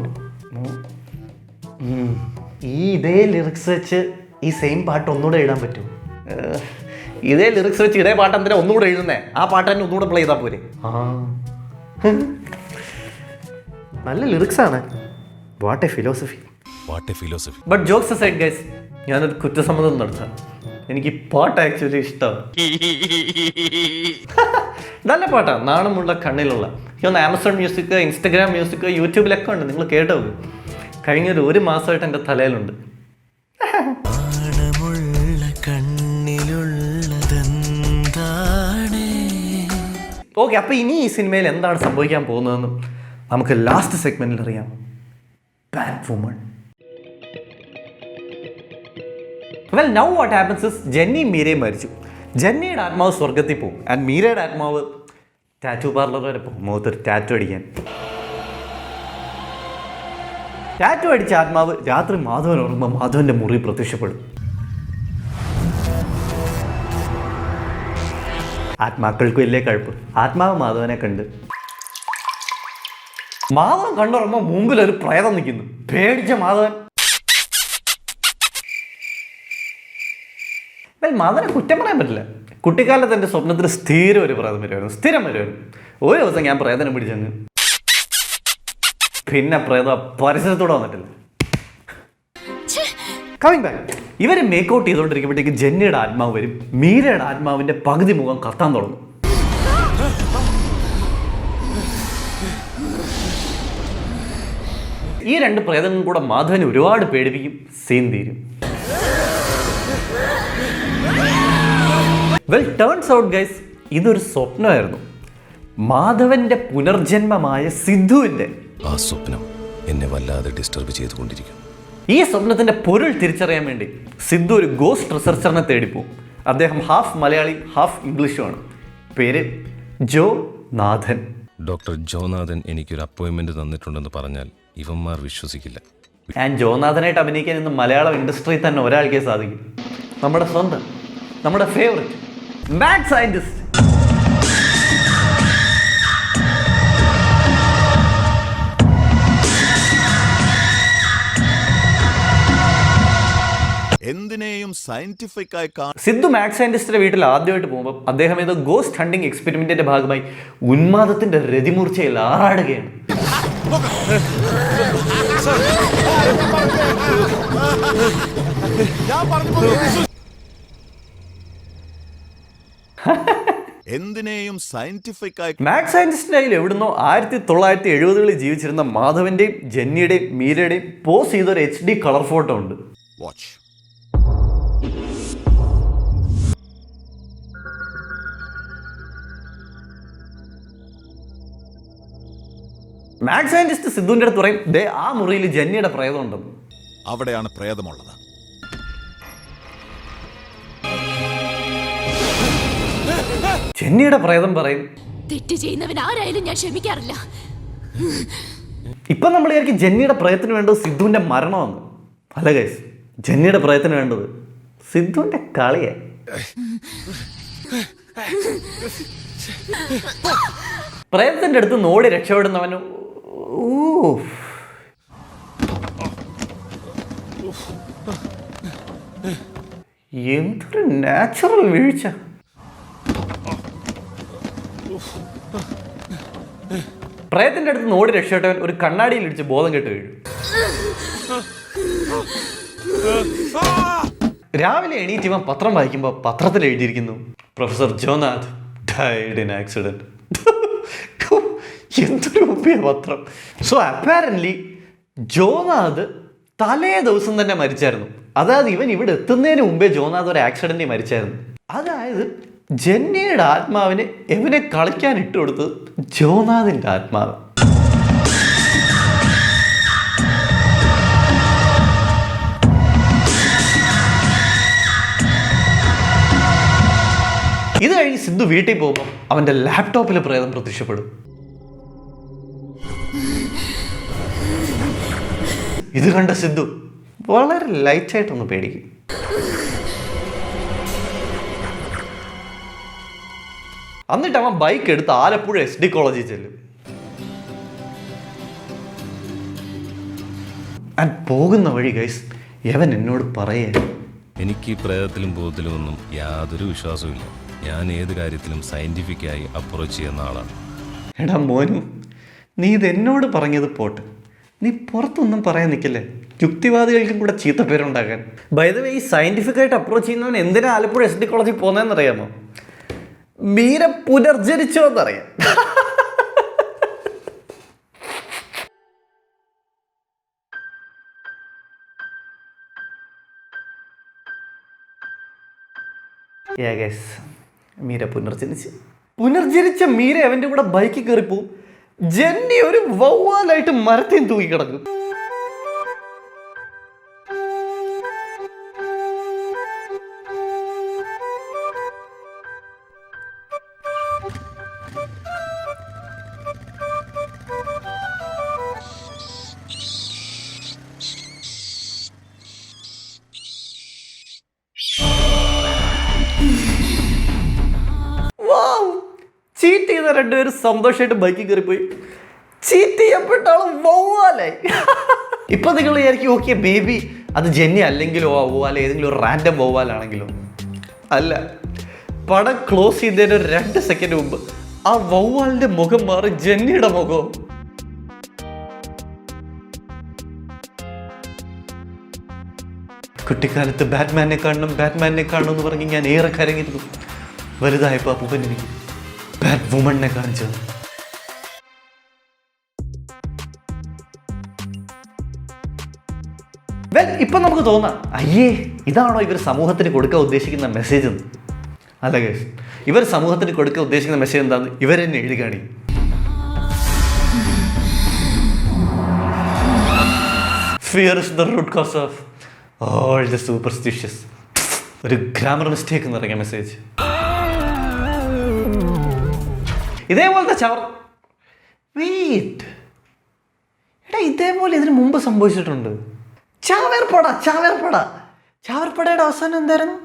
ഇതേ ലിറിക്സ് വെച്ച് ഈ സെയിം പാട്ട് ഒന്നുകൂടെ എഴുതാൻ പറ്റുമോ? ഇതേ ലിറിക്സ് വെച്ച് ഇതേ പാട്ട് എന്തിനാ ഒന്നുകൂടെ എഴുതുന്നേ? ആ പാട്ട് തന്നെ ഒന്നുകൂടെ പ്ലേ ചെയ്താൽ പോരെ? നല്ല ലിറിക്സ് ആണ്. What A philosophy. But jokes aside guys, ഞാനൊരു കുറ്റസമ്മതം നടത്താം. എനിക്ക് പാട്ട് ആക്ച്വലി ഇഷ്ടമാണ്. നല്ല പാട്ടാണ്, നാണമുള്ള കണ്ണിലുള്ള. ഇതൊന്ന് ആമസോൺ മ്യൂസിക്, ഇൻസ്റ്റഗ്രാം മ്യൂസിക്, യൂട്യൂബിലൊക്കെ ഉണ്ട്. നിങ്ങൾ കേട്ടോ? കഴിഞ്ഞൊരു 1 മാസമായിട്ട് എൻ്റെ തലയിലുണ്ട്. ഓക്കെ, അപ്പോൾ ഇനി ഈ സിനിമയിൽ എന്താണ് സംഭവിക്കാൻ പോകുന്നതെന്ന് നമുക്ക് ലാസ്റ്റ് സെഗ്മെന്റിൽ അറിയാം. Bad woman. Well now what happens is Jenny മീരയും മരിച്ചു. ജെന്നിയുടെ ആത്മാവ് സ്വർഗത്തിൽ പോകും ആൻഡ് മീരയുടെ ആത്മാവ് ടാറ്റു പാർലർ വരെ പോകും മുഖത്തൊരു ടാറ്റു അടിക്കാൻ. ടാറ്റു അടിച്ച ആത്മാവ് രാത്രി മാധവൻ ഓർമ്മ മാധവന്റെ മുറി പ്രത്യക്ഷപ്പെടും. ആത്മാക്കൾക്ക് വലിയ കഴുപ്പ്. ആത്മാവ് മാധവനെ കണ്ട് മാധവൻ കണ്ടുറങ്ങുമ്പോൾ മുമ്പിൽ ഒരു പ്രേതം നിൽക്കുന്നു. പേടിച്ച മാധവൻ മാധവനെ കുറ്റം പറയാൻ പറ്റില്ല. കുട്ടിക്കാലത്ത് എൻ്റെ സ്വപ്നത്തിൽ സ്ഥിരം ഒരു പ്രേതം വരുമായിരുന്നു. സ്ഥിരം വരുമായിരുന്നു. ഒരു ദിവസം ഞാൻ പ്രേതനെ പിടിച്ചങ്ങ്, പിന്നെ പ്രേതം പരിസരത്തോടെ വന്നിട്ടില്ല. കമ്മിങ് ബാക്ക്, ഇവരെ മേക്കൗട്ട് ചെയ്തുകൊണ്ടിരിക്കുമ്പോഴത്തേക്ക് ജെന്നിയുടെ ആത്മാവ് വരും. മീരയുടെ ആത്മാവിന്റെ പകുതി മുഖം കത്താൻ തുടങ്ങും. ഈ 2 പ്രേതങ്ങളും കൂടെ മാധവനെ ഒരുപാട് പേടിപ്പിക്കും. സീൻ തീരും. വെൽ ടേൺസ് ഔട്ട് ഗൈസ്, ഇതൊരു സ്വപ്നമായിരുന്നു. മാധവന്റെ പുനർജന്മമായ സിദ്ധുവിന്റെ ആ സ്വപ്നം എന്നെ വല്ലാതെ ഡിസ്റ്റർബ് ചെയ്തുകൊണ്ടിരിക്കും. ഈ സ്വപ്നത്തിന്റെ പൊരുൾ തിരിച്ചറിയാൻ വേണ്ടി സിദ്ധു ഒരു ഗോസ്റ്റ് റിസർച്ചറിനെ തേടിപ്പോവും. അദ്ദേഹം ഹാഫ് മലയാളി ഹാഫ് ഇംഗ്ലീഷുമാണ്. പേര് ജോ നാഥൻ. ഡോക്ടർ ജോനാഥൻ എനിക്കൊരു അപ്പോയിൻമെന്റ് തന്നിട്ടുണ്ടെന്ന് പറഞ്ഞാൽ ഇവന്മാർ വിശ്വസിക്കില്ല. ഞാൻ ജോനാഥനായിട്ട് അഭിനയിക്കാൻ ഇന്ന് മലയാളം ഇൻഡസ്ട്രിയിൽ തന്നെ ഒരാൾക്കേ സാധിക്കും. നമ്മുടെ സ്വന്തം, നമ്മുടെ ഫേവറേറ്റ് മാഡ് സയന്റിസ്റ്റ്. എന്തിനേയും സയന്റിഫിക് ആയി സിദ്ധു മാഡ് സയന്റിസ്റ്റിന്റെ വീട്ടിൽ ആദ്യമായിട്ട് പോകുമ്പോൾ അദ്ദേഹം ഏതോ ഗോസ്റ്റ് ഹണ്ടിങ് എക്സ്പെരിമെന്റിന്റെ ഭാഗമായി ഉന്മാദത്തിന്റെ രതിമൂർച്ചയിൽ ആറാടുകയാണ്. എന്തിനേയും സയന്റിഫിക് ആയി മാഡ് സയന്റിസ്റ്റിന്റെ കയ്യിൽ എവിടുന്നോ 1970കളിൽ ജീവിച്ചിരുന്ന മാധവന്റെയും ജെന്നിയുടെയും മീരയുടെയും പോസ് ചെയ്തൊരു HD കളർ ഫോട്ടോ ഉണ്ട്. വാച്ച്. മാഡ് സയന്റിസ്റ്റ് സിദ്ധുവിന്റെ അടുത്ത് പറയും, ദേ ആ മുറിയിൽ ജെന്നിയുടെ പ്രേതം ഉണ്ടെന്ന്. അവിടെയാണ് പ്രേതമുള്ളത്. ജെന്നിയുടെ പ്രേതം പറയും, തെറ്റ് ചെയ്യുന്നവൻ ആരായാലും ഞാൻ ക്ഷമിക്കാറില്ല. ഇപ്പൊ നമ്മൾ വിചാരിക്കും ജെന്നിയുടെ പ്രയത്നം വേണ്ടത് സിദ്ധുവിന്റെ മരണമാണ്. അല്ല ഗൈസ്, ജെന്നിയുടെ പ്രയത്നം വേണ്ടത് സിദ്ധുവിന്റെ കളിയെ. പ്രേതത്തിന്റെ അടുത്ത് നോടി രക്ഷപ്പെടുന്നവന് എന്തൊരു നാച്ചുറൽ വീഴ്ച. പ്രേതത്തിന്റെ അടുത്ത് ഓടി രക്ഷപ്പെട്ടവൻ ഒരു കണ്ണാടിയിൽ ഇടിച്ച് ബോധം കെട്ട് വീഴും. രാവിലെ എണീറ്റ് ഇവൻ പത്രം വായിക്കുമ്പോൾ പത്രത്തിൽ എഴുതിയിരിക്കുന്നു, പ്രൊഫസർ ജോനാഥ് ഡൈഡ് ഇൻ ആക്സിഡന്റ്. എന്തൊരു മുമ്പിയ പത്രം. സോ അപ്പാരന്റ്ലി ജോനാഥ് തലേ ദിവസം തന്നെ മരിച്ചായിരുന്നു. അതായത് ഇവൻ ഇവിടെ എത്തുന്നതിന് മുമ്പേ ജോനാഥ് ഒരു ആക്സിഡന്റിൽ മരിച്ചായിരുന്നു. അതായത് ജെന്നിയുടെ ആത്മാവിന് ഇവനെ കളിക്കാൻ ഇട്ടുകൊടുത്തത് ജോനാഥിന്റെ ആത്മാവ്. ഇത് കഴിഞ്ഞ് സിദ്ധു വീട്ടിൽ പോകുമ്പോൾ അവന്റെ ലാപ്ടോപ്പിൽ പ്രേതം പ്രത്യക്ഷപ്പെടും. ഇത് കണ്ട സിദ്ധു വളരെ ലൈറ്റായിട്ടൊന്ന് പേടിക്കും. എന്നിട്ട് അവൻ ബൈക്ക് എടുത്ത് ആലപ്പുഴ SD കോളേജിൽ ചെല്ലും. പോകുന്ന വഴി ഗൈസ് യവൻ എന്നോട് പറയേ, എനിക്ക് ഈ പ്രേതത്തിലും ഭൂതത്തിലും ഒന്നും യാതൊരു വിശ്വാസവും. ഞാൻ ഏത് കാര്യത്തിലും സയന്റിഫിക്കായി അപ്രോച്ച് ചെയ്യുന്ന ആളാണ്. എടാ മോനു, നീ ഇത് എന്നോട് പറഞ്ഞത് പോട്ട്, നീ പുറത്തൊന്നും പറയാൻ നിൽക്കില്ലേ, യുക്തിവാദികൾക്കും കൂടെ ചീത്തപ്പേരുണ്ടാക്കാൻ. ബൈ ദ വേ, ഈ സയന്റിഫിക്കായിട്ട് അപ്രോച്ച് ചെയ്യുന്നവൻ എന്തിനാ ആലപ്പുഴ SD കോളേജിൽ പോകുന്നതെന്നറിയാമോ? മീര പുനർജനിച്ചോ എന്നറിയാം. മീര പുനർജനിച്ച മീര അവൻ്റെ കൂടെ ബൈക്കിൽ കയറിപ്പോവും. ജെന്നി ഒരു വവ്വാലായിട്ട് മരത്തിൽ തൂക്കി കിടക്കും. ചീറ്റ് ചെയ്ത രണ്ടുപേരും സന്തോഷമായിട്ട് ബൈക്കിൽ കയറിപ്പോയി. ചീറ്റ് ചെയ്യപ്പെട്ട ആളും വവ്വാലായി. ഇപ്പൊ നിങ്ങൾ വിചാരിക്കും, ഓക്കെ ബേബി അത് ജെന്നി അല്ലെങ്കിലോ വവ്വാല ഏതെങ്കിലും ഒരു റാൻഡം വവ്വാലാണെങ്കിലോ. അല്ല, പടം ക്ലോസ് ചെയ്തതിന് 2 സെക്കൻഡ് മുമ്പ് ആ വവ്വാലിന്റെ മുഖം മാറി ജെന്നിയുടെ മുഖം. കുട്ടിക്കാലത്ത് ബാറ്റ്മാനെ കാണണം എന്ന് പറഞ്ഞ് ഞാൻ ഏറെ കരങ്ങിരുന്നു. വലുതായപ്പോൾ അപ്പൂപ്പൻ എനിക്ക് ബാറ്റ് വുമണിനെ കാണിച്ചത്. ഇപ്പൊ നമുക്ക് തോന്നാം, അയ്യേ ഇതാണോ ഇവർ സമൂഹത്തിന് കൊടുക്കാൻ ഉദ്ദേശിക്കുന്ന മെസ്സേജ് എന്ന്. അല്ല ഗൈസ്, ഇവർ സമൂഹത്തിന് കൊടുക്കാൻ ഉദ്ദേശിക്കുന്ന മെസ്സേജ് എന്താന്ന് ഇവരെന്നെ എഴുതി കാണിക്കും. Fear is the root cause of all the superstitious. ഒരു ഗ്രാമർ മിസ്റ്റേക്ക് എന്ന് പറയുന്ന മെസ്സേജ്. ഇതേപോലത്തെ വെയിറ്റ്, എടാ ഇതേപോലെ ഇതിന് മുമ്പ് സംഭവിച്ചിട്ടുണ്ട്. ചാവേർപ്പടയുടെ അവസാനം എന്തായിരുന്നു?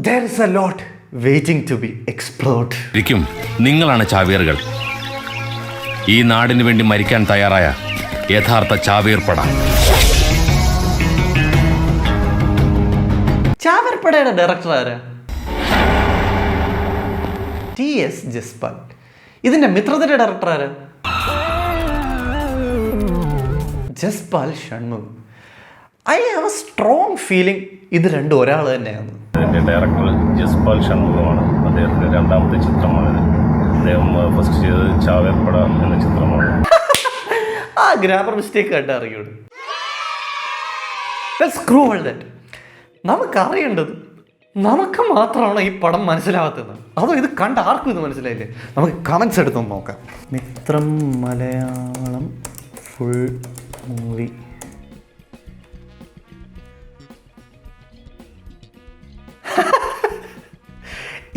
There is a lot waiting to be explored. ശരിക്കും നിങ്ങളാണ് ചാവേറുകൾ. ഈ നാടിന് വേണ്ടി മരിക്കാൻ തയ്യാറായ യഥാർത്ഥ ചാവേർപ്പട. ചാവേർപ്പടയുടെ ഡയറക്ടർ ആരാ? TS ജസ്പാൽ. ഇതിന്റെ മിത്രത്തിന്റെ ഡയറക്ടർ ആരാ? Jaspal Shanmukh. I have a strong feeling ഇത് രണ്ടും ഒരാൾ തന്നെയാണ്. ഇതിന്റെ ഡയറക്ടർ ജസ്പാൽ ഷൺമുഖമാണ്. അദ്ദേഹത്തിന്റെ 2ാമത്തെ ചിത്രമാണിത്. അദ്ദേഹം ഫസ്റ്റ് ചെയ്തത് ചാവേർപ്പട എന്ന ചിത്രമാണ്. ആ ഗ്രാമർ മിസ്റ്റേക്ക് കണ്ട് അറിയൂട്. Screw all that. നമുക്കറിയേണ്ടത് നമുക്ക് മാത്രമാണ് ഈ പടം മനസ്സിലാവാത്തത്, അതോ ഇത് കണ്ട ആർക്കും ഇത് മനസ്സിലായില്ലേ? നമുക്ക് കമൻസ് എടുത്തൊന്ന് നോക്കാം. Mithram Malayalam full movie.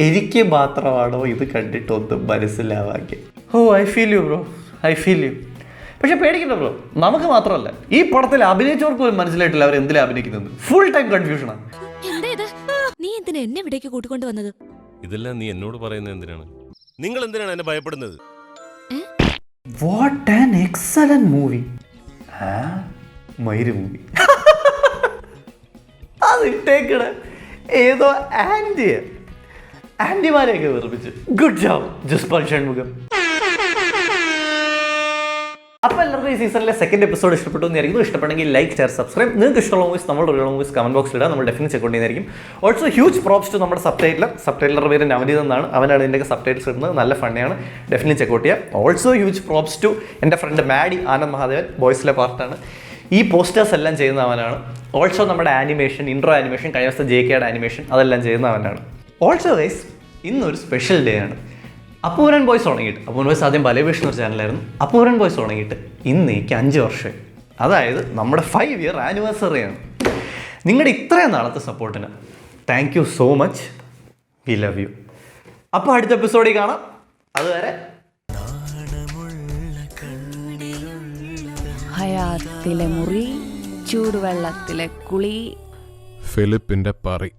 എനിക്ക് മാത്രമാണോ ഇത് കണ്ടിട്ടൊന്നും മനസ്സിലാവാക്കി? I feel you bro, I feel you. പക്ഷെ പേടിക്കണ്ട ബ്രോ, നമുക്ക് മാത്രമല്ല ഈ പടത്തിൽ അഭിനയിച്ചവർക്ക് പോലും മനസ്സിലായിട്ടില്ല അവർ എന്തിനാ അഭിനയിക്കുന്നത്. ഫുൾ ടൈം കൺഫ്യൂഷനാണ്. നീ എന്തിനാ എന്നെ ഇവിടേക്ക് കൂട്ടിക്കൊണ്ട് വന്നത്? ഇതെല്ലാം നീ എന്നോട് പറയുന്നത് എന്തിനാണ്? നിങ്ങൾ എന്തിനാണ് എന്നെ ഭയപ്പെടുന്നത്? What an excellent movie. മയിര് മൂവി. അത് അതിട്ടേക്കണ ഏതോ ആൻറ്റിമാരെയൊക്കെ വെറുപ്പിച്ച്. Good job Jaspal Shanmugham. അപ്പോൾ എല്ലാവർക്കും ഈ സീസണിലെ സെക്കൻഡ് എപ്പിസോഡ് ഇഷ്ടപ്പെട്ടു എന്നായിരിക്കും. ഇഷ്ടപ്പെട്ടെങ്കിൽ ലൈക്ക്, ഷെയർ, സബ്സ്ക്രൈബ്. നിങ്ങൾക്ക് ഇഷ്ടമുള്ള മൂവീസ് നമ്മുടെ റിയൽ മൂവീസ് കമന്റ് ബോക്സിൽ ഇടാം. നമ്മൾ ഡെഫിനറ്റ് ചെക്ക് കൊണ്ടിരിക്കും. ഓൾസോ ഹ്യൂജ് പ്രോപ്സ് ടു നമ്മുടെ സബ്ടൈറ്റിലർ പേര് നവനീത് എന്നാണ്. അവനാണ് ഇതിൻ്റെയൊക്കെ സബ്ടൈറ്റിൽസ് ഇടുന്നത്. നല്ല ഫണ്ണിയാണ്, ഡെഫിനറ്റ് ചെക്ക് ഔട്ട് ചെയ്യുക. ഓൾസോ ഹ്യൂജ് പ്രോപ്സ് ടു എൻ്റെ ഫ്രണ്ട് മാഡി ആനന്ദ് മഹാദേവൻ, ബോയ്സിലെ പാർട്ടാണ്. ഈ പോസ്റ്റേഴ്സ് എല്ലാം ചെയ്യുന്ന അവനാണ്. ഓൾസോ നമ്മുടെ ആനിമേഷൻ, ഇൻട്രോ ആനിമേഷൻ, കഴിഞ്ഞ ദിവസത്തെ JKയുടെ ആനിമേഷൻ അതെല്ലാം ചെയ്യുന്ന അവനാണ്. ഓൾസോ ഗൈസ് ഇന്നൊരു സ്പെഷ്യൽ ഡേ ആണ്. അപ്പൂരൻ ബോയ്സ് തുടങ്ങിയിട്ട്, അപ്പൂരൻ ബോയ്സ് ആദ്യം ബലേഭീഷ് എന്നൊരു ചാനലായിരുന്നു. അപ്പൂരൻ ബോയ്സ് തുടങ്ങിയിട്ട് ഇന്നേക്ക് 5 വർഷമായി. അതായത് നമ്മുടെ 5 ഇയർ ആനിവേഴ്സറിയാണ്. നിങ്ങളുടെ ഇത്രയും നാളത്തെ സപ്പോർട്ടിന് thank you so much. We love you. അപ്പോൾ അടുത്ത എപ്പിസോഡിൽ കാണാം. അതുവരെ ഹയാത്തിലെ മുറി, ചൂടുവെള്ളത്തിലെ കുളി, ഫിലിപ്പിന്റെ പറി.